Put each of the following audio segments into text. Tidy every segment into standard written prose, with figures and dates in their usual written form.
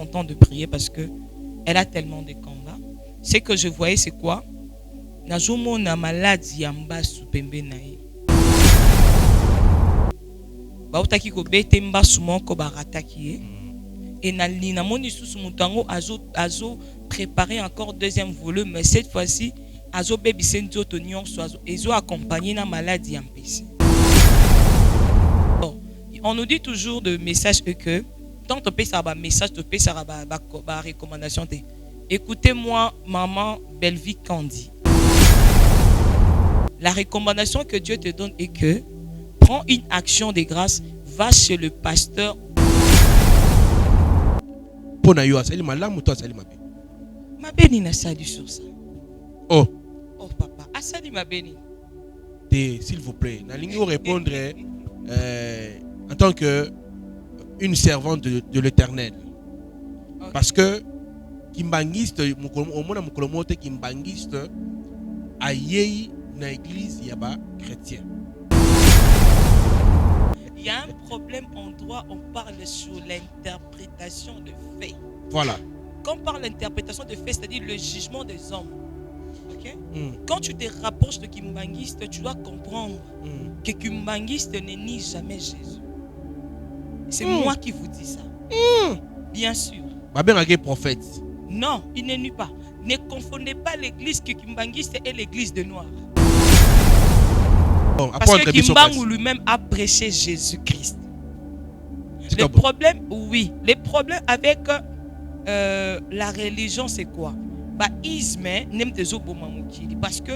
temps de prier parce que elle a tellement de combats. Ce que je voyais, c'est quoi? Nazomona maladie yamba supembe nae. Bautaki ko bete mbasu moko barataki. Et na moni sous mutango azo préparer encore deuxième volume, mais cette fois-ci azo baby sento to nyonso azo accompagner na maladie yampesi. On nous dit toujours de message que tant tu peux ça message, tu peux ça recommandation. Écoutez-moi, maman Bellevie Candy. La recommandation que Dieu te donne est que prends une action de grâce, va chez le pasteur. Pona yo asali malamu to asali mabe. Mabeni na sali sur ça. Oh papa, asali mabeni. S'il vous plaît, nalingi répondre en tant que une servante de l'Éternel. Okay. Parce que kimbangiste omona mukolomote kimbangiste ayei na église yaba chrétien. Il y a un problème en droit, on parle sur l'interprétation de faits. Voilà. Quand on parle d'interprétation de faits, c'est-à-dire le jugement des hommes. Okay? Quand tu te rapproches de kimbangiste, tu dois comprendre que kimbangiste ne nie jamais Jésus. C'est moi qui vous dis ça. Bien sûr. Babengake prophète. Non, il ne nie pas. Ne confondez pas l'église kimbangiste et l'église de Noir. Parce que Kimbangu lui-même a prêché Jésus-Christ. Le problème, oui, les problèmes avec la religion, c'est quoi? Parce que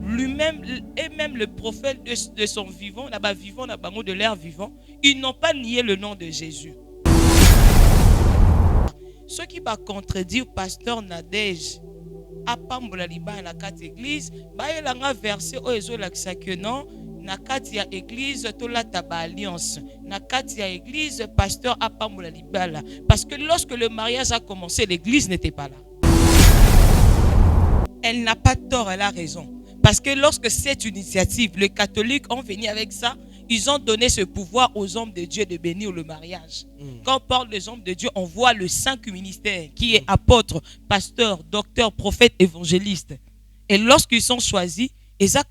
lui-même et même le prophète de son vivant, là-bas vivant, là-bas de l'air vivant, ils n'ont pas nié le nom de Jésus. Ce qui va contredire pasteur Nadège à Pambola Liba na quatre église, ba elanga verset o ezo lakisa que non na kati ya église to la taba alliance na kati ya église pasteur a Pambola Liba là parce que lorsque le mariage a commencé l'église n'était pas là. Elle n'a pas tort, elle a raison. Parce que lorsque cette initiative, les catholiques ont venu avec ça, ils ont donné ce pouvoir aux hommes de Dieu de bénir le mariage. Quand on parle des hommes de Dieu, on voit le cinq ministère qui est apôtre, pasteur, docteur, prophète, évangéliste. Et lorsqu'ils sont choisis, ils ont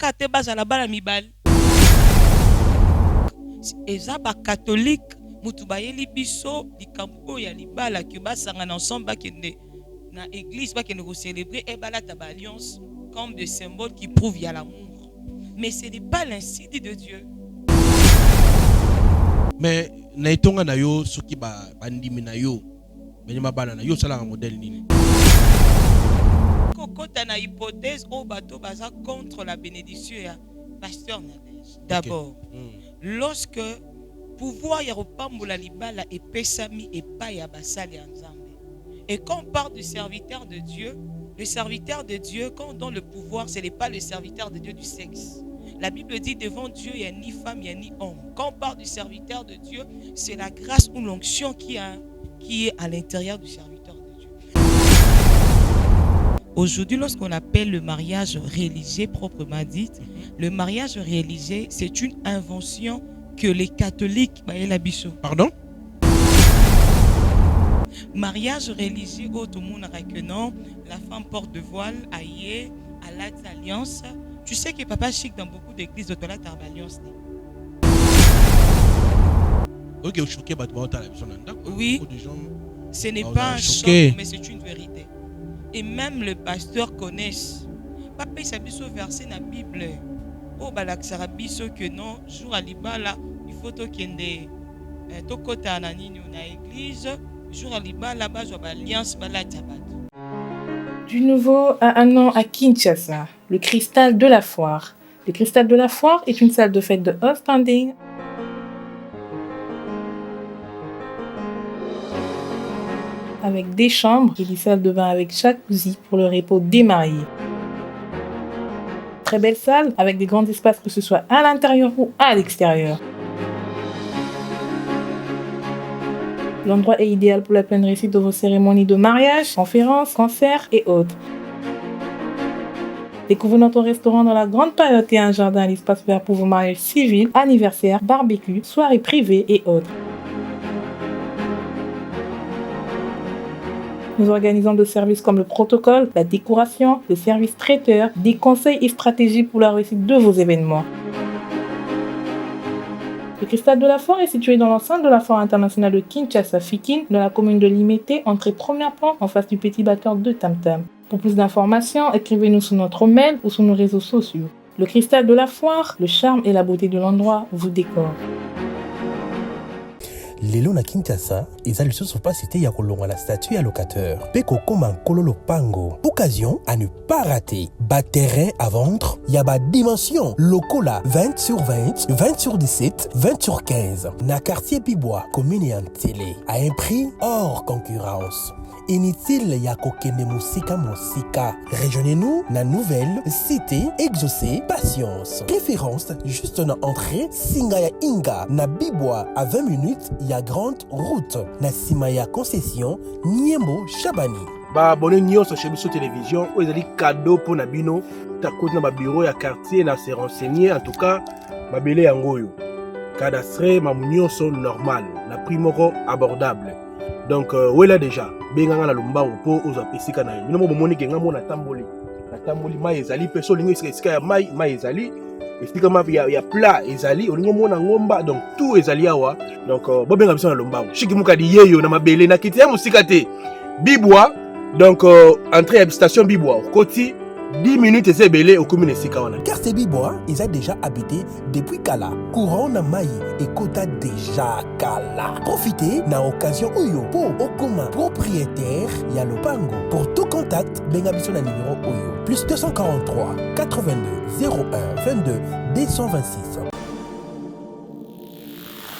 catholique, mutubayeli biso likambo ya libala ki basangana ensemble bakende na église bakende ko célébrer et balata ba alliance comme des symboles qui prouvent y a l'amour. Mais ce n'est pas l'instinct de Dieu. Mais naitonga na yo soki ba bandimi na yo benima bana na yo sala un modèle nini. Kokota na hypothèse au bateau baza contre la bénédiction ya pasteur Nadège. D'abord, lorsque pouvoir ya kopambola libala et pesami et pas ya basali nzambe. Et quand on parle du serviteur de Dieu, le serviteur de Dieu, quand on donne le pouvoir, ce n'est pas le serviteur de Dieu du sexe. La Bible dit devant Dieu, il n'y a ni femme, il n'y a ni homme. Quand on parle du serviteur de Dieu, c'est la grâce ou l'onction qui est à l'intérieur du serviteur de Dieu. Aujourd'hui, lorsqu'on appelle le mariage religieux proprement dit, le mariage religieux, c'est une invention que les catholiques, pardon? Mariage religieux, tout le monde a que non, la femme porte de voile, aïe, à l'alliance. Tu sais que papa chic dans beaucoup d'églises de la alliance. Oui, ce n'est pas un choc, mais c'est une vérité. Et même le pasteur connaît. Papa il s'habille au verset dans la Bible. Oh, balaksarabiso que non, jour à l'ibala, il faut qu'il y ait des kota ananini na église. Du nouveau à un an à Kinshasa, le Cristal de la Foire. Le Cristal de la Foire est une salle de fête de haut standing avec des chambres et des salles de bain avec jacuzzi pour le repos des mariés. Très belle salle avec des grands espaces que ce soit à l'intérieur ou à l'extérieur. L'endroit est idéal pour la pleine réussite de vos cérémonies de mariage, conférences, concerts et autres. Découvrez notre restaurant dans la grande période et un jardin, l'espace vert pour vos mariages civils, anniversaires, barbecues, soirées privées et autres. Nous organisons des services comme le protocole, la décoration, le service traiteur, des conseils et stratégies pour la réussite de vos événements. Le Cristal de la Foire est situé dans l'enceinte de la Foire internationale de Kinshasa Fikin, dans la commune de Limete, entrée premier plan en face du petit batteur de Tam Tam. Pour plus d'informations, écrivez-nous sur notre mail ou sur nos réseaux sociaux. Le Cristal de la Foire, le charme et la beauté de l'endroit vous décorent. Lelo na Kinshasa, eza lisusu pasité ya kolonga la statue ya locateur. Peko koma kololo pango. Occasion à ne pas rater. Bas terrain à vendre, ya ba dimension. Lokola 20 sur 20, 20 sur 17, 20 sur 15. Na quartier Bibois, commune et télé. À un prix hors concurrence. Inutile ya kokende musika. Rejoignez-nous na nouvelle cité exaucée patience. Référence juste na entrée Singaya Inga na Bibois à 20 minutes ya grande route na Simaya concession Niembo Chabani. Ba abonné nyonso chez Biso Télévision, ou ezali cadeau pour na bino, ta côté na ba bureau ya quartier na se renseigner en tout cas ba belé yango yo. Cadastre ma nyonso normal, na prix moko abordable. Donc là déjà benganga na lombango po oza pesika na yo. Bino mo bomoni ke ngamo na tamboli mai ezali peso lingo esika ya mai ezali. Estika ma ya plat ezali olingo mona ngomba donc tout ezali awa. Donc bobenga biso na lombango. Shiki mukadi yeyo na mabele na kiti ya musika te. Bibois donc entrée à station Bibois Koti 10 minutes et c'est belé au commune esika wana. Quartier Bibois, ils ont déjà habité depuis Kala. Courant na Maï et Kota déjà Kala. Profitez na occasion Oyo pour Okuma propriétaire Yalopango. Pour tout contact, bengabiso na numéro Oyo plus 243 82 01 22 226.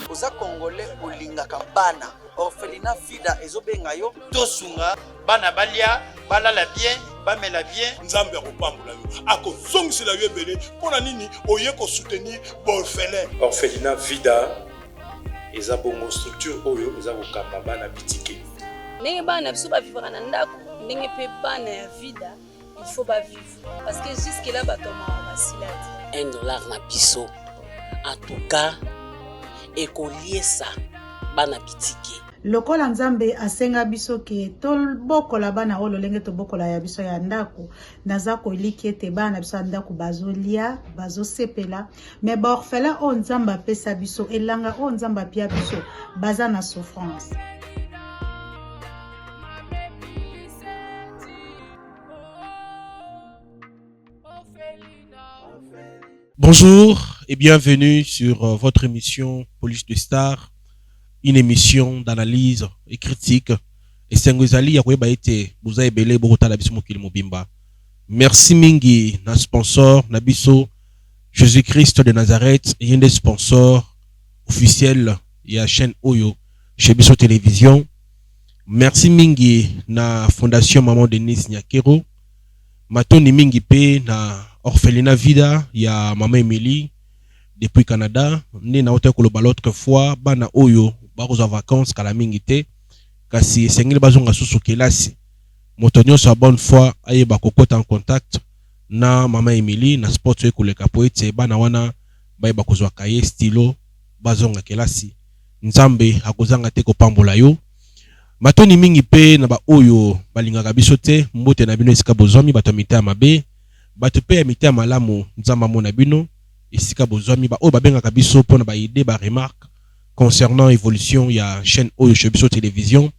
Oza Congolais olingaka bana orphelinat Vida ezobenga yo tosunga bana balia balala bien bamela bien nzambe akopambola yo akozongisela yo ebele mpona nini oye soutenir borphelin. Orphelinat Vida eza bongo structure oyo eza kokamba bana bitike ndenge bana biso bavivaka na ndako ndenge mpe bana ya Vida il faut bavivre parce que jusque là batoma basilati $1 na biso en tout cas ekoliesa bana bitike. Lokola nzambe asenga biso ke tobokola bana oyo lolenge tobokola ya biso ya ndako naza koliki ete bana biso ya ndako bazolia bazosepela mais baorphelin oyo nzambe apesa biso elanga oyo nzambe apia biso baza na souffrance. Bonjour et bienvenue sur votre émission Police de Star, une émission d'analyse et critique. Et Sengozali yakweba ete buza ebele bokota la biso mokili mobimba. Merci mingi na sponsor na biso Jésus-Christ de Nazareth, et un des sponsors officiels ya chaîne Oyo chez Biso Télévision. Merci mingi na Fondation Maman Denise Nyakero. Matoni mingi pe na Orphelinat Vida ya Maman Emily depuis Canada. Né na hôtel koloba l'autre fois bana Oyo bakoza vacances kala mingi te kasi sengeli bazonga susu kelasi. Motonyo sa bonne foi aye bakokota en contact na Maman Emily na sport yo koleka poete bana wana baye bakozwa kaye stylo bazonga kelasi. Nzambe akozanga te kopambola yo. Matoni mingi pe na ba Oyo balingaka biso te mbote na bino esika bozwami bato mita mabe bato pe ya mita malamu nzamba mona bino esika bozwami ba Oyo babengaka biso pona ba idée ba remarque concernant évolution ya chaîne Oyo chez Biso Télévision.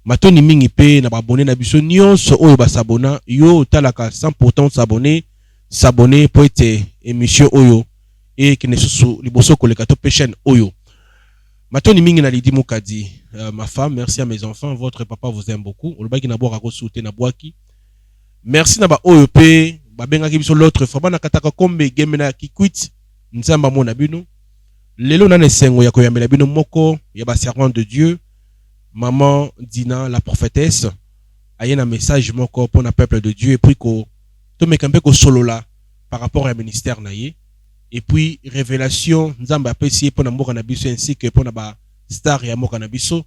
Matoni mingi pe na ba abonné na biso nyonso Oyo ba s'abona yo talaka 100% s'abonner pour être émission Oyo et que ne susu liboso koleka to pe chaîne Oyo. Matoni mingi na Lidi Mukadi, ma femme, merci à mes enfants, votre papa vous aime beaucoup. Olobaki na boaka ko souté na boaki. Merci na ba Oyo pe ba benga ki biso l'autre fois bana kataka kombe game na kikwit nzamba mona bino. Lelo na nesengo ya koyambela bino moko ya ba servante de Dieu. Maman Dina la prophétesse ayena message moko pour na peuple de Dieu et puis ko to mekambe ko solola par rapport au ministère na ye. Et puis révélation nzamba apesi pour na mboka na biso ainsi que pour na ba star ya mboka na biso.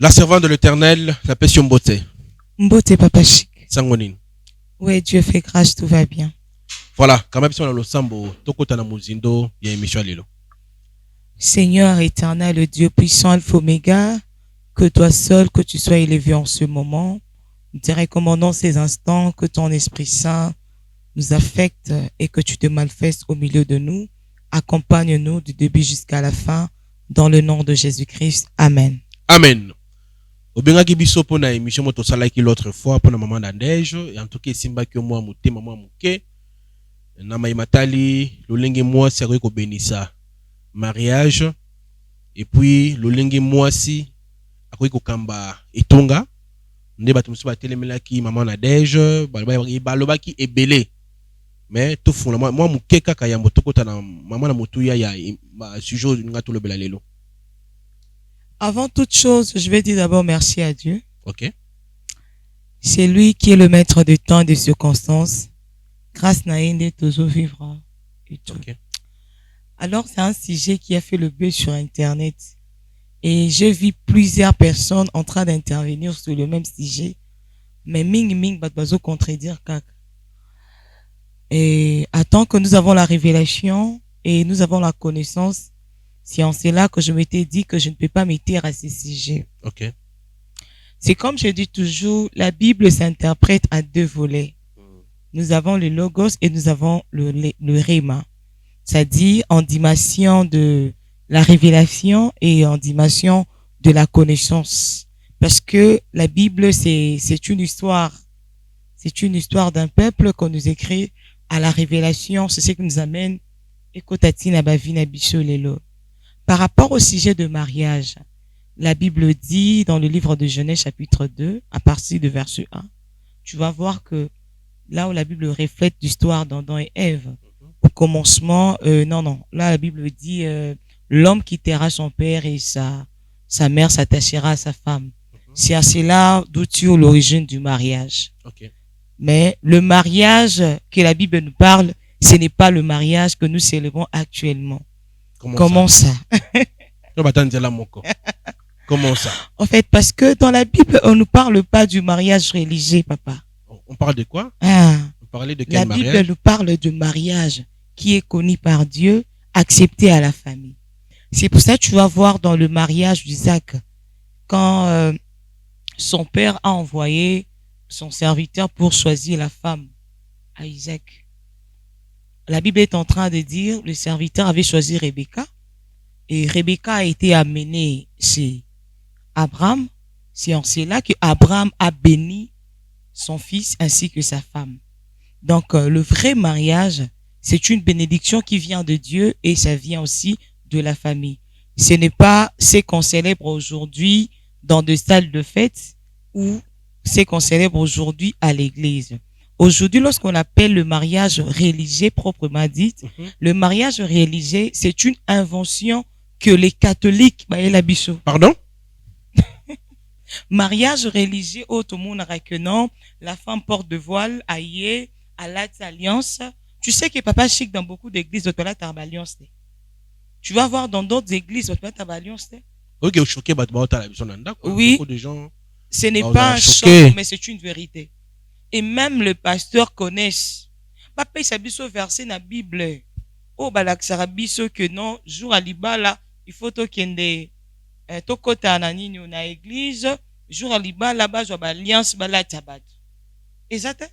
La servante de l'Éternel, la passion mbote. Mbote papa chic. Sangonine. Ouais, Dieu fait grâce, tout va bien. Voilà, quand même si on a le sambo, tokota na muzindo ya émission lelo. Seigneur éternel, le Dieu puissant, Alpha Omega, que toi seul, que tu sois élevé en ce moment. Nous te recommandons ces instants que ton Esprit Saint nous affecte et que tu te manifestes au milieu de nous. Accompagne-nous du début jusqu'à la fin, dans le nom de Jésus-Christ. Amen. Amen. Obengaki biso pona émission moto salaki l'autre fois pona maman Nadège et en tout cas simba que moi muté maman muké na maimatali lolenge mwasi akoki kobenisa mariage et puis lolenge mwasi akoki kokamba etonga nde bato mosusu batelemelaki maman Nadège balobaki ebele mais tofuna moi muké kaka yambo tokota na maman na motuya ya sujet nga tolobela lelo. Avant toute chose, je vais dire d'abord merci à Dieu. Ok. C'est lui qui est le maître du temps et des circonstances. Grâce Naïne, toujours vivre et tout. Okay. Alors, c'est un sujet qui a fait le buzz sur Internet. Et j'ai vu plusieurs personnes en train d'intervenir sur le même sujet. Mais ming batbazo contredire kak. Et attends que nous avons la révélation et nous avons la connaissance, c'est en cela que je m'étais dit que je ne peux pas m'étire à ces sujets. Ok. C'est comme je dis toujours, la Bible s'interprète à deux volets. Nous avons le logos et nous avons le rhéma. C'est-à-dire en dimension de la révélation et en dimension de la connaissance. Parce que la Bible, c'est une histoire. C'est une histoire d'un peuple qu'on nous écrit à la révélation. C'est ce qui nous amène Ekotatina Bavina Bisholelo. Par rapport au sujet de mariage, la Bible dit dans le livre de Genèse chapitre 2, à partir de verset 1, tu vas voir que là où la Bible reflète l'histoire d'Adam et Ève, au commencement, là la Bible dit l'homme quittera son père et sa mère s'attachera à sa femme. C'est à cela d'où tire l'origine du mariage. Okay. Mais le mariage que la Bible nous parle, ce n'est pas le mariage que nous célébrons actuellement. Comment ça? Comment ça? En fait, parce que dans la Bible, on ne parle pas du mariage religieux, papa. On parle de quoi? On parlait de quel la mariage? La Bible nous parle de mariage qui est connu par Dieu, accepté à la famille. C'est pour ça que tu vas voir dans le mariage d'Isaac, quand son père a envoyé son serviteur pour choisir la femme à Isaac. La Bible est en train de dire, le serviteur avait choisi Rebecca, et Rebecca a été amenée chez Abraham. C'est en cela que Abraham a béni son fils ainsi que sa femme. Donc, le vrai mariage, c'est une bénédiction qui vient de Dieu et ça vient aussi de la famille. Ce n'est pas ce qu'on célèbre aujourd'hui dans des salles de fête ou ce qu'on célèbre aujourd'hui à l'église. Aujourd'hui, lorsqu'on appelle le mariage religieux proprement dit, le mariage religieux, c'est une invention que les catholiques, Pardon? Mariage religieux, tout le monde que non, la femme porte de voile, aïe, à l'alliance. Tu sais que papa chic dans beaucoup d'églises, alliance. Tu vas voir dans d'autres églises, alliance. Oui, beaucoup de gens. Ce n'est pas un choc, mais c'est une vérité. Et même le pasteur connaissent. Papa il s'habille au verset dans la Bible. Oh, balaksarabiso que non, jour à l'ibala, il faut tokende tokota nanini na église, jour à l'ibala là-bas, je alliance bala tabat. Exact?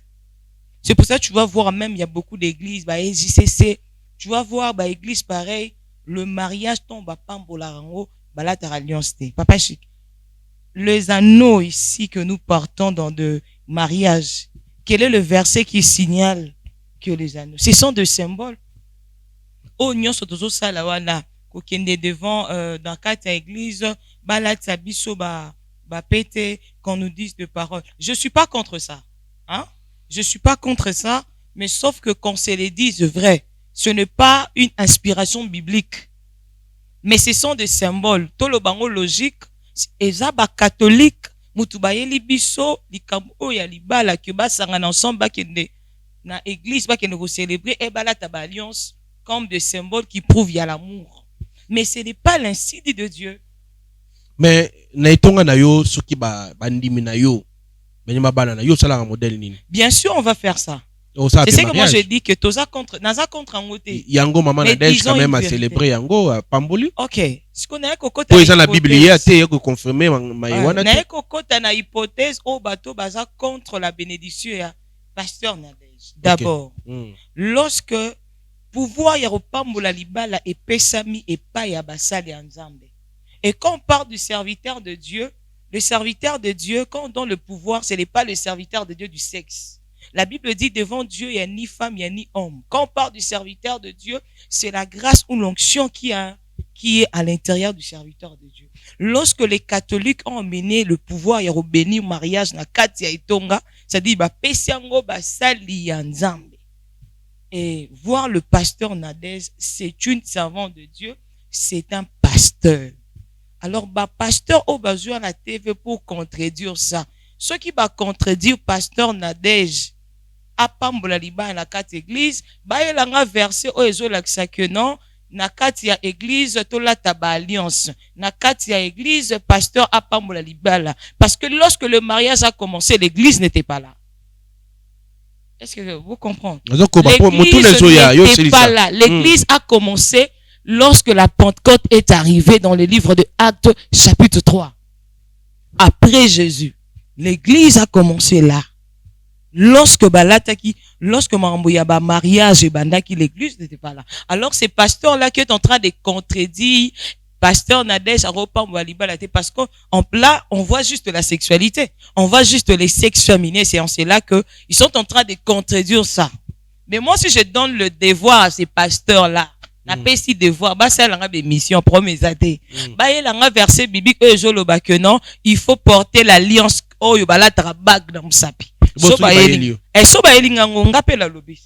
C'est pour ça que tu vas voir même, il y a beaucoup d'églises, JCC, tu vas voir, église pareil, le mariage tombe à Pambolarango, bala ta alliance. Papa chic. Les anneaux ici que nous portons dans de mariage, quel est le verset qui signale que les anneaux? Ce sont des symboles. Oh, nous sommes salawana, kokende devant, dans quatre églises, balata biso pété, qu'on nous dise de paroles. Je suis pas contre ça. Hein? Je suis pas contre ça, mais sauf que qu'on se les dise vrai, ce n'est pas une inspiration biblique. Mais ce sont des symboles. Tout le bango logique, et ça, catholique, mutubayeli biso likambo oya libala ke basangana ensemble bakende na église bakende ko célébrer et balata ba alliance comme des symboles qui prouvent y a l'amour, mais ce n'est pas l'instinct de Dieu. Mais na itonga na yo soki ba ndimi na yo benima bana na yo sala modèle nini? Bien sûr on va faire ça. C'est ce que moi je dis que toza contre naza contre angoté. Yango maman Nadège quand même a célébré yango à Pamboli. OK. Ce qu'on a kokota. Pour la Bible a été confirmé maïwana. Na kokota na hypothèse au bateau baza contre la bénédiction ya pasteur Nadège. D'abord, lorsque pouvoir ya kopambola libala et pesami et pa ya basali ya Nzambe. Et quand on parle du serviteur de Dieu, le serviteur de Dieu, quand on donne le pouvoir, ce n'est pas le serviteur de Dieu du sexe. La Bible dit devant Dieu, il n'y a ni femme, il n'y a ni homme. Quand on parle du serviteur de Dieu, c'est la grâce ou l'onction qui est à l'intérieur du serviteur de Dieu. Lorsque les catholiques ont mené le pouvoir, il y a béni mariage na kati ya itonga, ça dit ba pesiango basali ya Nzambe. Et voir le pasteur Nadège, c'est une servante de Dieu, c'est un pasteur. Alors, pasteur au besoin la TV pour contredire ça. Ceux qui va contredire pasteur Nadège, à Pambola Liba na kat église, il a un verset où ils ont l'accès que non, na kat ya église, tola taba alliance. Na kat ya église, pasteur à Pambola Liba. Parce que lorsque le mariage a commencé, l'église n'était pas là. Est-ce que vous comprenez? L'église n'était pas là. L'église a commencé lorsque la Pentecôte est arrivée dans le livre de Actes, chapitre 3. Après Jésus, l'église a commencé là. Lorsque Marambouya mariage et bandaki, l'église n'était pas là. Alors, c'est pasteur-là qui est en train de contredire pasteur Nadège à parce qu'on là, on voit juste la sexualité. On voit juste les sexes féminins. C'est en cela que ils sont en train de contredire ça. Mais moi, si je donne le devoir à ces pasteurs-là, na pesi devoir ça langa des missions promis até il langa verset biblique que non, il faut porter l'alliance oyo balata bague dans musapi so ba yeli ngango ngapela lobi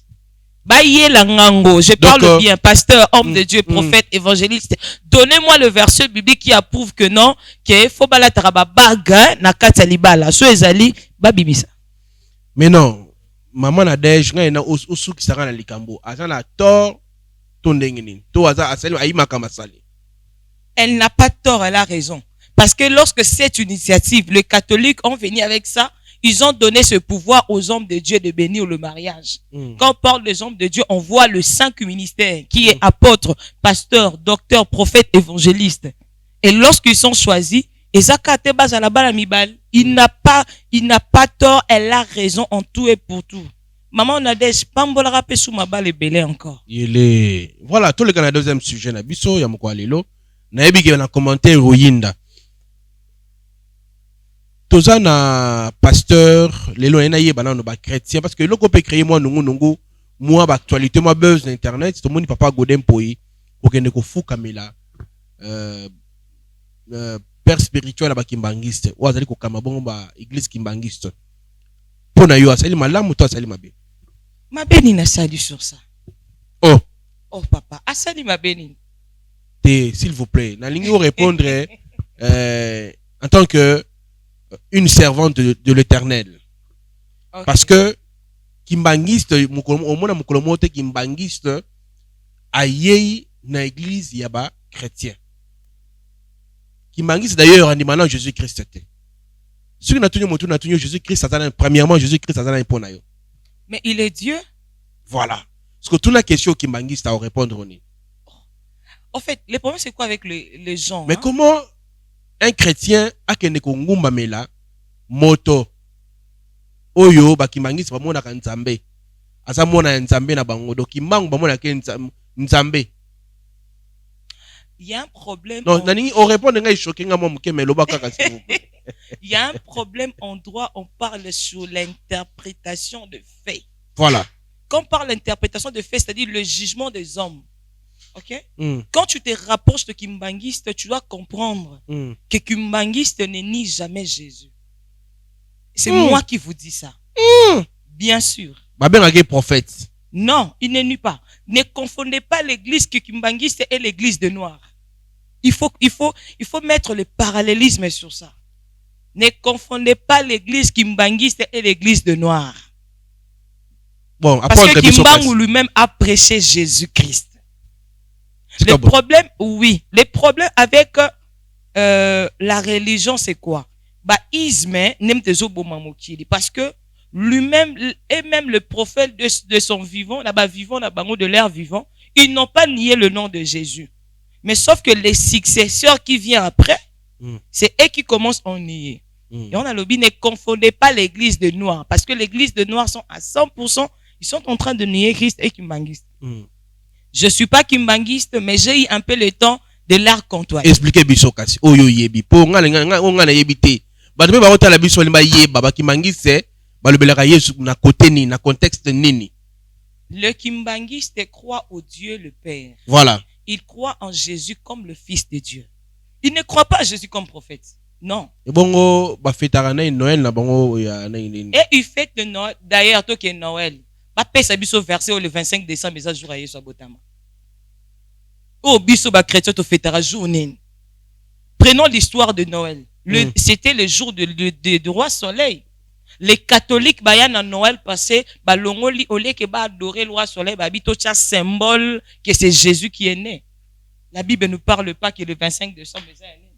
ba yela ngango. Je parle bien, pasteur, homme de Dieu, prophète, évangéliste. Donnez-moi le verset biblique qui approuve que non, que faut balata bague na kati libala so ezali babimisa. Mais non, maman Nadège ngena osu ki sanga na likambo azana tort. Elle n'a pas tort, elle a raison. Parce que lorsque cette initiative, les catholiques ont venu avec ça, ils ont donné ce pouvoir aux hommes de Dieu de bénir le mariage. Quand on parle des hommes de Dieu, on voit le 5 ministère qui est apôtre, pasteur, docteur, prophète, évangéliste. Et lorsqu'ils sont choisis, il n'a pas tort, elle a raison en tout et pour tout. Maman Nadège, pambola rapé sous ma balle belé encore. Voilà, tout le Canada deuxième sujet na biso ya moko alelo. Na yebi ke na commentaire royinda. Toza na pasteur lelo ena yeba na no ba chrétien parce que loko peut créer moi nungu moi ba actualité moi buzz d'internet, tout le monde papa godem poyi pour que ne ko fuka mela père spirituel ba kimbangiste ou azali ko kamabongo ba église kimbangiste. Pona yo asali malamu to asali mabe. Ma béni n'a sali sur ça. Oh papa, asali ma béni. S'il vous plaît, nalingi vous répondre en tant que une servante de l'Éternel. Okay. Parce que kimbangiste au mona mukolomote kimbangiste ayei na église yaba chrétien. Kimbangiste d'ailleurs en demandant Jésus-Christ était. Ce que nous avons Jésus-Christ, premièrement, Jésus-Christ a un yo. Mais il est Dieu. Voilà. Parce que toute la question qui m'anguisse à répondre. En fait, le problème c'est quoi avec les gens? Mais comment un chrétien a qu'un ekongumba mela moto oyo ba kimangisi ba mona kan nzambe. Asa mona nzambe na bango do kimbangu ba mona ke nzambe. Il y a un problème. Non, nani on répond ngai choqué nga mo mukeme loba kaka s'il vous plaît. Il y a un problème en droit, on parle sur l'interprétation de faits. Voilà. Quand on parle d'interprétation de faits, c'est-à-dire le jugement des hommes. Ok? Quand tu te rapproches de Kimbangiste, tu dois comprendre que Kimbangiste ne nie jamais Jésus. C'est moi qui vous dis ça. Bien sûr. Prophète. Non, il ne nie pas. Ne confondez pas l'église Kimbangiste et l'église de Noir. Il faut mettre le parallélisme sur ça. Ne confondez pas l'église kimbangiste et l'église de Noir. Bon, parce que Kimbangu lui-même a prêché Jésus-Christ. Le problème, oui. Le problème avec la religion, c'est quoi? Parce que lui-même et même le prophète de son vivant, là-bas vivant, là-bas de l'air vivant, ils n'ont pas nié le nom de Jésus. Mais sauf que les successeurs qui viennent après, c'est eux qui commencent à nier. Et on a le dit, ne confondez pas l'église de Noirs, parce que l'église de Noirs sont à 100%, ils sont en train de nier Christ et Kimbanguiste. Je suis pas Kimbanguiste, mais j'ai eu un peu le temps de l'art comptoir. Expliquez biso kasi oyo yebi po nga na yebite ba ba otala biso limba yeba ba Kimbanguiste ba lobelaka Yesu na côté ni na contexte nini. Le Kimbanguiste croit au Dieu le Père. Voilà. Il croit en Jésus comme le Fils de Dieu. Il ne croit pas à Jésus comme prophète. Non. Et bongo ba fêtera na Noël na bongo ya na nini. Et il fête de Noël. D'ailleurs, toi qui est Noël, ba pesa biso verset le 25 décembre ça jour à Yesu abotama. Oh biso ba chrétien to fêtera journée. Prenons l'histoire de Noël. C'était le jour de roi soleil. Les catholiques bayan à Noël passé ba longoli au lieu que ba adorer le roi soleil ba bito cha symbole que c'est Jésus qui est né. La Bible ne parle pas que le 25 décembre est né.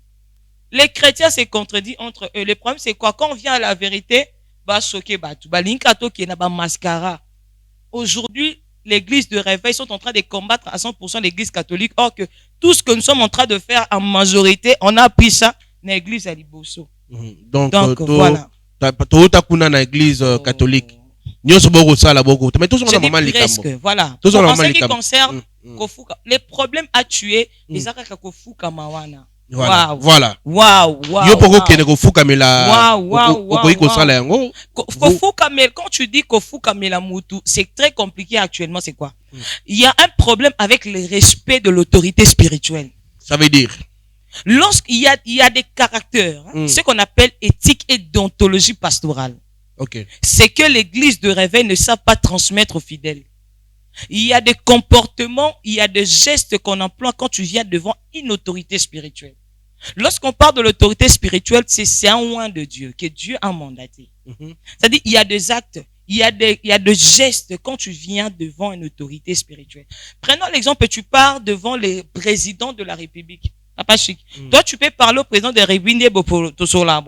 Les chrétiens se contredisent entre eux. Le problème c'est quoi? Quand on vient à la vérité, ba choquer batu ba linkato qui na ba mascara. Aujourd'hui, l'église de réveil sont en train de combattre à 100% l'église catholique. Or que tout ce que nous sommes en train de faire en majorité, on a appris ça dans l'église à Liboso. Donc voilà. Tota kuna na église catholique. Nyoso boko sala boko. Mais tous on a maman likambo. Voilà. Tous on a en maman ce qui likambo. concerne Kofuka, les problèmes à tuer, les akaka Kofuka mawana. Voilà. Wow. Voilà. Wow. Yo poko kene Kofuka mela. Wow. Ko sala yango. Kofuka mela, quand tu dis Kofuka mela mutu, c'est très compliqué actuellement, c'est quoi? Il y a un problème avec le respect de l'autorité spirituelle. Ça veut dire lorsqu'il y a des caractères, ce qu'on appelle éthique et déontologie pastorale. Okay. C'est que l'église de réveil ne savent pas transmettre aux fidèles. Il y a des comportements, il y a des gestes qu'on emploie quand tu viens devant une autorité spirituelle. Lorsqu'on parle de l'autorité spirituelle, c'est un oint de Dieu, que Dieu a mandaté. C'est-à-dire, il y a des actes, il y a des gestes quand tu viens devant une autorité spirituelle. Prenons l'exemple, tu pars devant les présidents de la République. Papa Chic. Toi, tu peux parler au président de la République pour tout cela.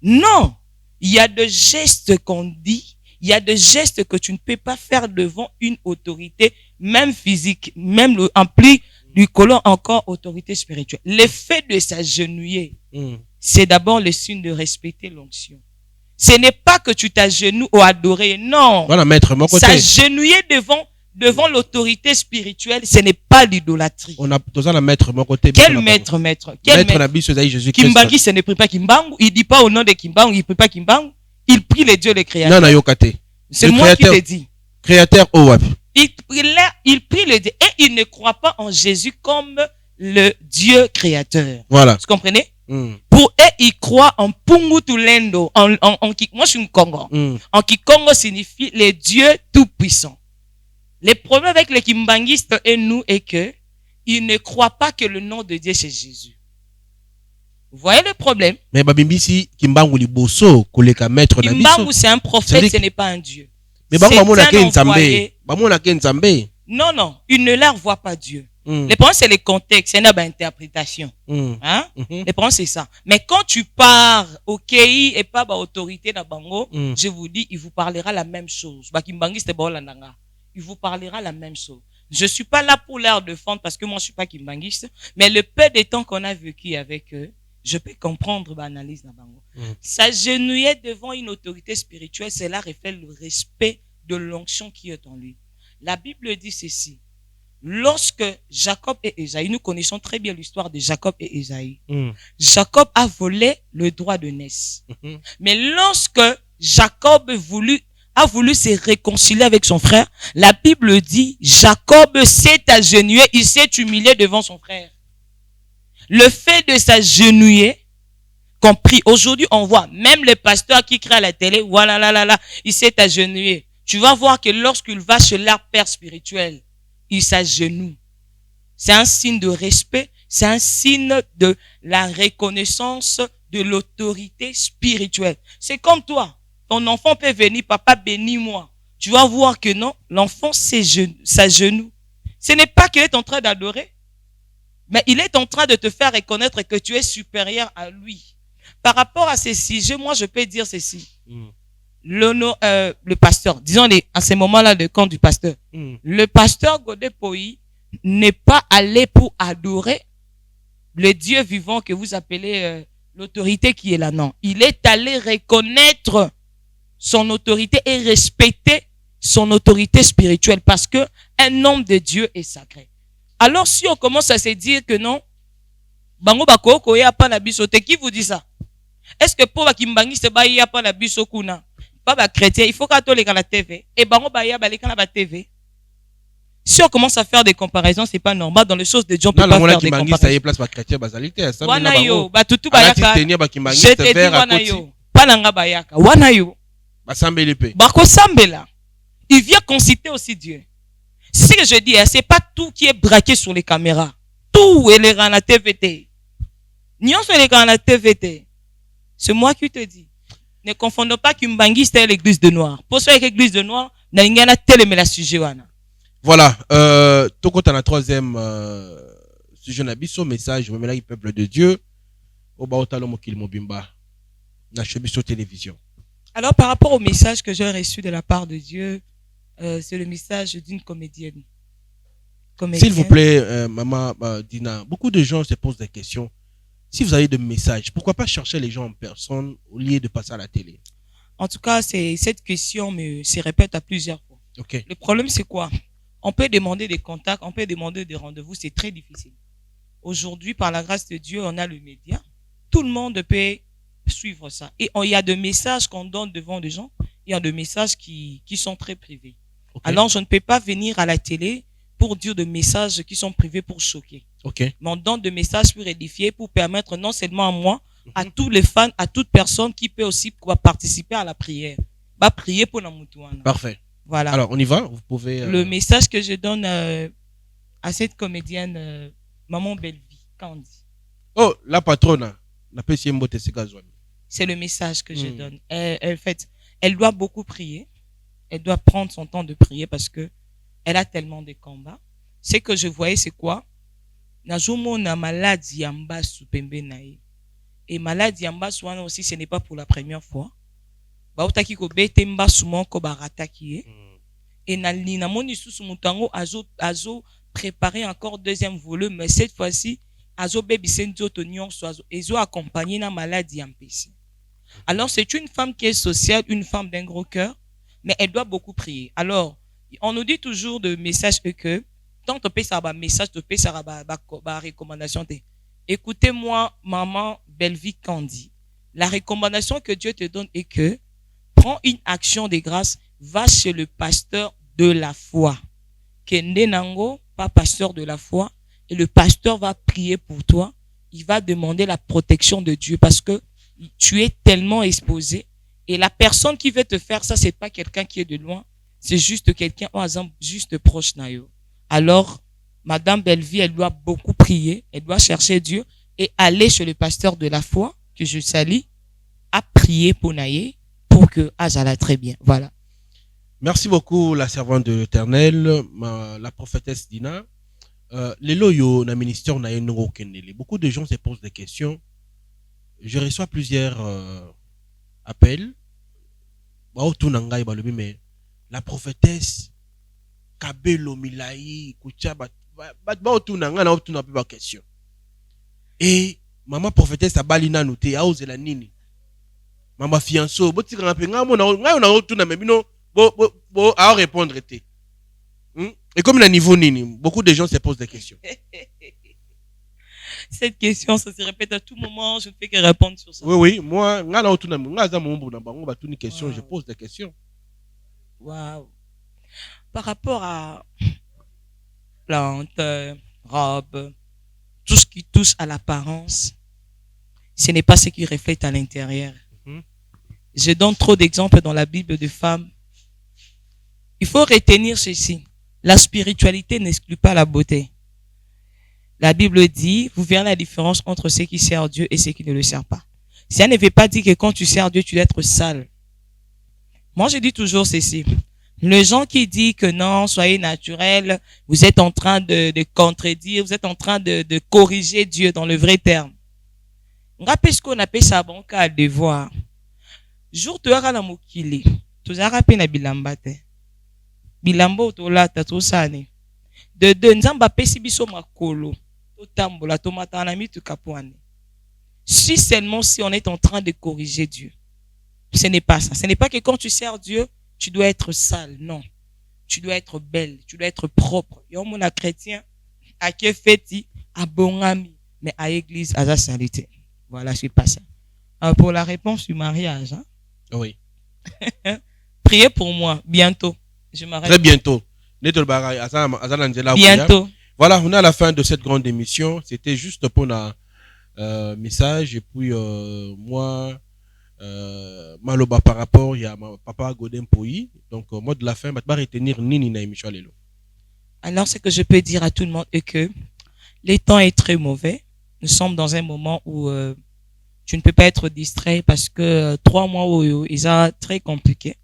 Non. Il y a des gestes qu'on dit, il y a des gestes que tu ne peux pas faire devant une autorité, même physique, même ampli du colon encore autorité spirituelle. Le fait de s'agenouiller, c'est d'abord le signe de respecter l'onction. Ce n'est pas que tu t'agenouilles ou adorer, non. Voilà, maître, mon côté. S'agenouiller devant l'autorité spirituelle, ce n'est pas l'idolâtrie. On a besoin d'un maître, mon côté. Quel maître? Quel maître? Jésus-Christ. Kimbangi, ce ne prie pas Kimbangu. Il dit pas au nom de Kimbangu, il ne prie pas Kimbangu. Il prie les dieux, les créateurs. Non, yokate. C'est moi qui te dis. Créateur Owab. Il prie les dieux. Et il ne croit pas en Jésus comme le Dieu créateur. Voilà. Vous comprenez? Pour eux, ils croient en Pungu Tulendo. Moi, je suis un Congo. En Kikongo signifie les dieux tout-puissants. Le problème avec les Kimbanguistes et nous est que ils ne croient pas que le nom de Dieu c'est Jésus. Vous voyez le problème? Mais Babimbisi Kimbangu liboso koleka maître na biso. Kimbangu c'est un prophète, ce n'est pas un Dieu. Mais bango bamona ke nzambe. Bamona ke nzambe. Non, ils ne leur voient pas Dieu. Le problème c'est le contexte, c'est une interprétation. Hein? Le problème c'est ça. Mais quand tu pars au KI et pas à autorité na bango, je vous dis, il vous parlera la même chose. Ba Kimbanguiste ba olandanga. Il vous parlera la même chose. Je suis pas là pour leur défendre parce que moi je suis pas kimbanguiste, mais le peu de temps qu'on a vécu avec eux, je peux comprendre l'analyse d'Abango. S'agenouiller devant une autorité spirituelle, cela reflète le respect de l'onction qui est en lui. La Bible dit ceci. Lorsque Jacob et Ésaïe, nous connaissons très bien l'histoire de Jacob et Ésaïe. Jacob a volé le droit de naissance. Mais lorsque Jacob a voulu se réconcilier avec son frère, la Bible dit, Jacob s'est agenouillé, il s'est humilié devant son frère. Le fait de s'agenouiller, compris, aujourd'hui on voit, même les pasteurs qui crient à la télé, voilà, il s'est agenouillé. Tu vas voir que lorsqu'il va chez leur père spirituel, il s'agenouille. C'est un signe de respect, c'est un signe de la reconnaissance de l'autorité spirituelle. C'est comme toi. Ton enfant peut venir, papa bénis-moi. Tu vas voir que non, l'enfant s'agenouille. Ce n'est pas qu'il est en train d'adorer, mais il est en train de te faire reconnaître que tu es supérieur à lui. Par rapport à ces sujets, moi je peux dire ceci. le pasteur, disons à ces moments-là de camp du pasteur, le pasteur Godé Poyi n'est pas allé pour adorer le Dieu vivant que vous appelez l'autorité qui est là. Non, il est allé reconnaître son autorité et respecter son autorité spirituelle parce que un homme de Dieu est sacré. Alors si on commence à se dire que non, bango bako koya pa na biso te, qui vous dit ça? Est-ce que pour bakimbangi se ba ya pa na biso kuna? Pas ba chrétien, il faut qu'à tous les la TV et bango ba ya ba les la TV. Si on commence à faire des comparaisons, c'est pas normal. Dans les choses de Dieu, on peut pas faire des comparaisons. Ça y est place ba chrétien bazalité. Wanayo, ba tutu bayaka. Je te dis wanayo. Pas nanga bayaka. Wanayo. Ba sambelepe. Bako sambela. Il vient conciter aussi Dieu. C'est ce que je dis, c'est pas tout qui est braqué sur les caméras. Tout est les dans la TVT. Nyon sur les dans la TVT. C'est moi qui te dis. Ne confondons pas qu'Umbangi c'est l'église de Noir. Pour ceux avec l'église de Noir, n'a ingana télémé la sujet wana. Voilà, toko tana troisième sujet na biso message me mela peuple de Dieu au baotalo mokil mobimba na chebiso télévision. Alors par rapport au message que j'ai reçu de la part de Dieu, c'est le message d'une comédienne. S'il vous plaît, maman Dina, beaucoup de gens se posent des questions. Si vous avez des messages, pourquoi pas chercher les gens en personne au lieu de passer à la télé? En tout cas, cette question se répète à plusieurs fois. Okay. Le problème, c'est quoi? On peut demander des contacts, on peut demander des rendez-vous, c'est très difficile. Aujourd'hui, par la grâce de Dieu, on a le média. Tout le monde peut suivre ça. Et il y a des messages qu'on donne devant des gens, il y a des messages qui sont très privés. Okay. Alors, je ne peux pas venir à la télé pour dire des messages qui sont privés pour choquer. Okay. Mais on donne des messages pour édifier, pour permettre non seulement à moi, à tous les fans, à toute personne qui peut aussi participer à la prière. Va prier pour la moutouana. Parfait. Voilà. Alors, on y va. Vous pouvez. Le message que je donne à cette comédienne, Maman Bellevie, Candy. Oh, la patronne. C'est le message que je donne. En fait, elle doit beaucoup prier. Elle doit prendre son temps de prier parce que elle a tellement de combats. Ce que je voyais, c'est quoi? Najumona maladie yamba supembe nae. Et maladie yamba soana aussi, ce n'est pas pour la première fois. Bautaki ko bete mba soumon ko barataki. Et na moni sous mutango azo préparer encore deuxième volume, mais cette fois-ci azo baby senzo tonion soazo ezo accompagné na maladie yampesi. Alors c'est une femme qui est sociale, une femme d'un gros cœur, mais elle doit beaucoup prier. Alors on nous dit toujours de message que tant on peut ça ba message de peut ça ba recommandation. Écoutez-moi, maman Bellevie Candy. La recommandation que Dieu te donne est que prends une action de grâce, va chez le pasteur de la foi. Kende nango, pas pasteur de la foi, et le pasteur va prier pour toi. Il va demander la protection de Dieu parce que tu es tellement exposé. Et la personne qui veut te faire ça, c'est pas quelqu'un qui est de loin, c'est juste quelqu'un, par exemple, juste proche nayo. Alors, Madame Bellevie, elle doit beaucoup prier, elle doit chercher Dieu et aller chez le pasteur de la foi, que je salue, à prier pour Naye, pour que Azala très bien. Voilà. Merci beaucoup, la servante de l'Éternel, la prophétesse Dina. Les loyaux, na ministère, na yenongo kenele. Beaucoup de gens se posent des questions. Je reçois plusieurs appels. Mais la prophétesse Kabelo Milaï Kuchaba question. Et maman prophétesse Abalina Nouté a osé la nini. Maman fianço, boti quand on a répondre. Et comme le niveau nini, beaucoup de gens se posent des questions. Cette question, ça se répète à tout moment, je ne fais que répondre sur ça. Oui, moi, je pose des questions. Waouh. Par rapport à plantes, robes, tout ce qui touche à l'apparence, ce n'est pas ce qui reflète à l'intérieur. Je donne trop d'exemples dans la Bible de femmes. Il faut retenir ceci. La spiritualité n'exclut pas la beauté. La Bible dit, vous verrez la différence entre ceux qui servent Dieu et ceux qui ne le servent pas. Ça ne veut pas dire que quand tu sers Dieu, tu dois être sale. Moi, je dis toujours ceci. Les gens qui disent que non, soyez naturel, vous êtes en train de contredire, vous êtes en train de corriger Dieu dans le vrai terme. Rappelez ce qu'on appelle ça bon cas de devoir. jour toyaka na mokili tozalaka mpe na bilamba te bilamba tolata tosane de deux nzambe apesi biso makolo totambola tomatana na mituka poane si seulement si on est en train de corriger Dieu. Ce n'est pas ça. Ce n'est pas que quand tu sers Dieu, tu dois être sale. Non. Tu dois être belle. Tu dois être propre. Il y a un chrétien à qui fait à bon ami, mais à l'église, à sa salité. Voilà, c'est pas ça. Alors pour la réponse du mariage, hein? Oui. Priez pour moi. Bientôt. Je m'arrête. Très bientôt. Bientôt. Voilà, on est à la fin de cette grande émission. C'était juste pour un message. Et puis, moi, maloba par rapport, il y a ma papa Godin Pouy. Donc, moi de la fin, je vais retenir Nini na émission. Alors, ce que je peux dire à tout le monde est que les temps est très mauvais. Nous sommes dans un moment où tu ne peux pas être distrait parce que 3 mois où ils sont très compliqués.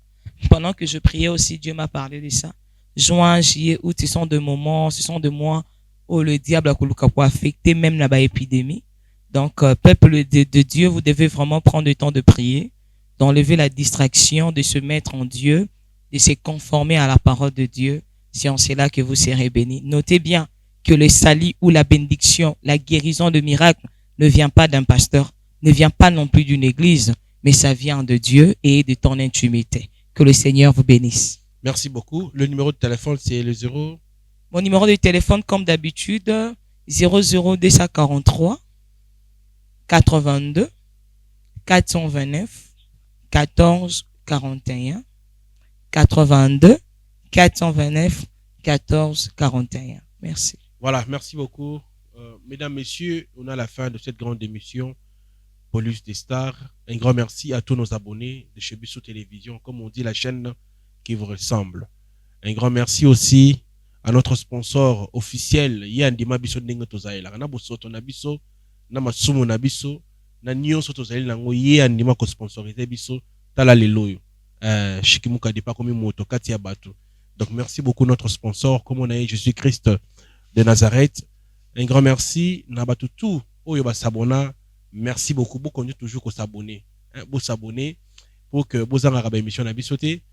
Pendant que je priais aussi, Dieu m'a parlé de ça. Juin, juillet, août, ce sont des moments, ce sont des mois où le diable a affecté même la épidémie. Donc, peuple de Dieu, vous devez vraiment prendre le temps de prier, d'enlever la distraction, de se mettre en Dieu, de se conformer à la parole de Dieu. C'est en cela que vous serez bénis. Notez bien que le salut ou la bénédiction, la guérison de miracle ne vient pas d'un pasteur, ne vient pas non plus d'une église, mais ça vient de Dieu et de ton intimité. Que le Seigneur vous bénisse. Merci beaucoup. Le numéro de téléphone, c'est le 0. Mon numéro de téléphone, comme d'habitude, 00243 82 429 14 41 82 429 14 41. Merci. Voilà, merci beaucoup. Mesdames, messieurs, on a la fin de cette grande émission Police des Stars. Un grand merci à tous nos abonnés de chez Bissou Télévision, comme on dit, la chaîne qui vous ressemble. Un grand merci aussi à notre sponsor officiel, Yandima Bisso Ndenge Tozaela. Na bosoto na biso, na masumu na biso, na nyonso tozali nango Yandima ko sponsoriser biso tala leloyo. Shikimuka di pa komi moto kati ya bato. Donc merci beaucoup notre sponsor, comme on a Jésus-Christ de Nazareth. Un grand merci na bato tout oyo ba sabona. Merci beaucoup. Vous continuez toujours à s'abonner. Vous s'abonner pour que vous ayez une émission à bisoter.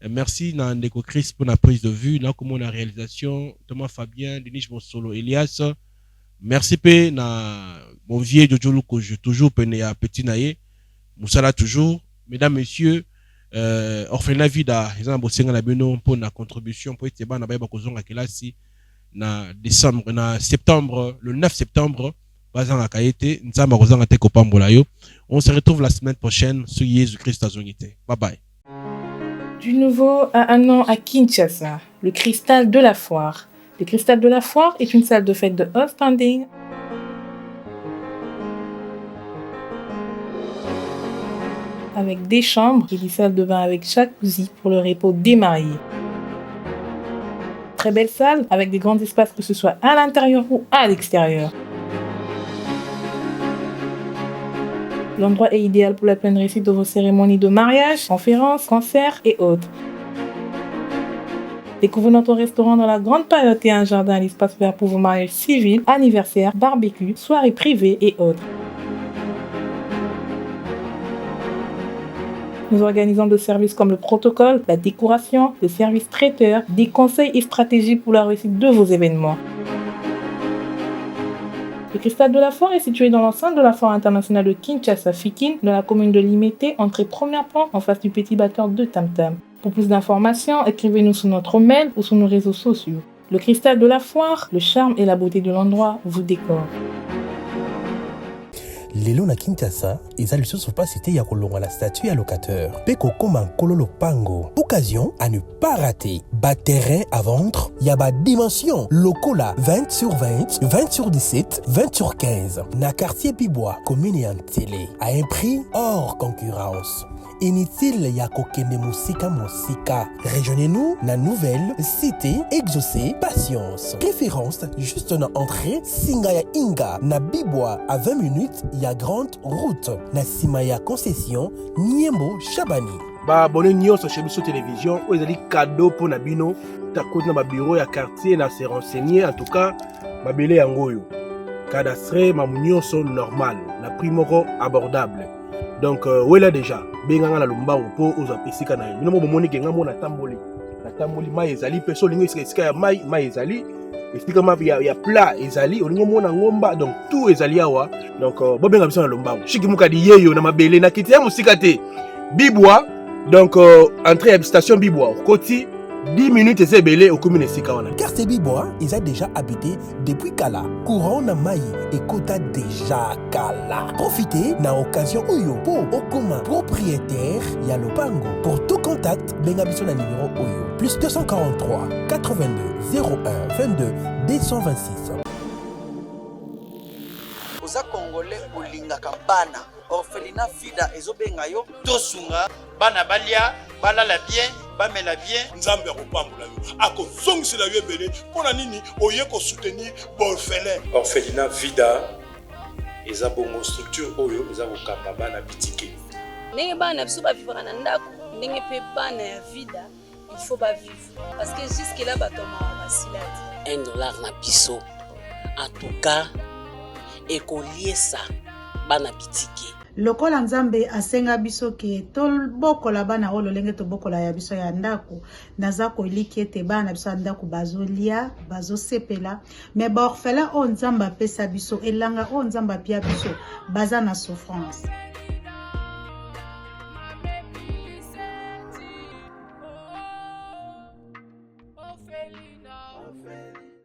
Merci Nandeko Chris pour la prise de vue. Là, comme on a réalisation, Thomas Fabien, Denis Monsolo, Elias. Merci pe na mon vieux Jojo que je toujours peine à petit naïe. Moussala toujours. Mesdames, messieurs, orphelin vida, ils ont bossé dans la beno pour la contribution pour être ban na baïba kozonga kelasi na décembre, na septembre, le 9 septembre. On se retrouve la semaine prochaine sur Jésus-Christ Azonité. Bye bye. Du nouveau à un an à Kinshasa, le cristal de la foire. Le cristal de la foire est une salle de fête de haut standing avec des chambres et des salles de bain avec jacuzzi pour le repos des mariés. Très belle salle avec des grands espaces que ce soit à l'intérieur ou à l'extérieur. L'endroit est idéal pour la pleine réussite de vos cérémonies de mariage, conférences, concerts et autres. Découvrez notre restaurant dans la grande période et un jardin à l'espace vert pour vos mariages civils, anniversaires, barbecues, soirées privées et autres. Nous organisons des services comme le protocole, la décoration, le service traiteur, des conseils et stratégies pour la réussite de vos événements. Le cristal de la foire est situé dans l'enceinte de la foire internationale de Kinshasa Fikin, dans la commune de Limete, entrée premier plan en face du petit batteur de Tam Tam. Pour plus d'informations, écrivez-nous sur notre mail ou sur nos réseaux sociaux. Le cristal de la foire, le charme et la beauté de l'endroit vous décorent. Lelo na Kinshasa, eza lisusu pas cité ya kolonga la statue à locateur. Peko koma kololo pango. Occasion à ne pas rater. Bas terrain à vendre, y a bas dimension. Lokola 20 sur 20, 20 sur 17, 20 sur 15. Na quartier Pibois, commune et télé. À un prix hors concurrence. Inutile ya kokende musika. Rejoignez-nous na nouvelle cité exaucée patience. Préférence juste na entrée Singaya Inga na Bibois à 20 minutes ya grande route na Simaya concession Niembo Chabani. Ba abonné nyonso chez Bissou Télévision, ou ezali cadeau pour na bino, ta côté na ba bureau ya quartier na se renseigner en tout cas ba belé yango yo. Cadastre ma nyonso normal, na prix moko abordable. donc wela déjà benganga na lombango po oza pesika na bino mo moni kenga mona tamboli na tamboli mai ezali peso lingo esika ya mai ezali esika ma ya plat ezali olingo mona ngomba donc tout ezali awa donc bobenga biso na lombango shiki mukadi yeyo na mabele na kiti ya musika te bibwa donc entrée à station bibwa koti 10 minutes c'est belé au commune Sikawana. Car ces bibois, ils ont déjà habité depuis Kala. Courant na Maï et Kota déjà Kala. Profitez na occasion Oyo pour Okuma propriétaire Yalopango. Pour tout contact, bengabiso na numéro Oyo plus 243 82 01 22 226. Oza Congolais olinga kambana. Orphelinat Fida ezobenga yo tosunga bana balia balala bien bamela bien nzambe akopambola yo akozongisela yo ebele mpona nini oye soutenir borphelin. Orphelinat Vida eza bongo structure oyo eza kokamba bana bitike ndenge bana biso bavivaka na ndako ndenge mpe bana ya Vida il faut bavivre parce que jusque là batoma basila te $1 na biso en tout cas ekoliesa bana bitike lokola nzambe asenga biso ke tobokola bana oyo lolenge tobokola ya biso ya ndako naza koliki ete bana biso ya ndako bazolia bazosepela me baorphelin oyo nzambe apesa biso elanga oyo nzambe apia biso baza na souffrance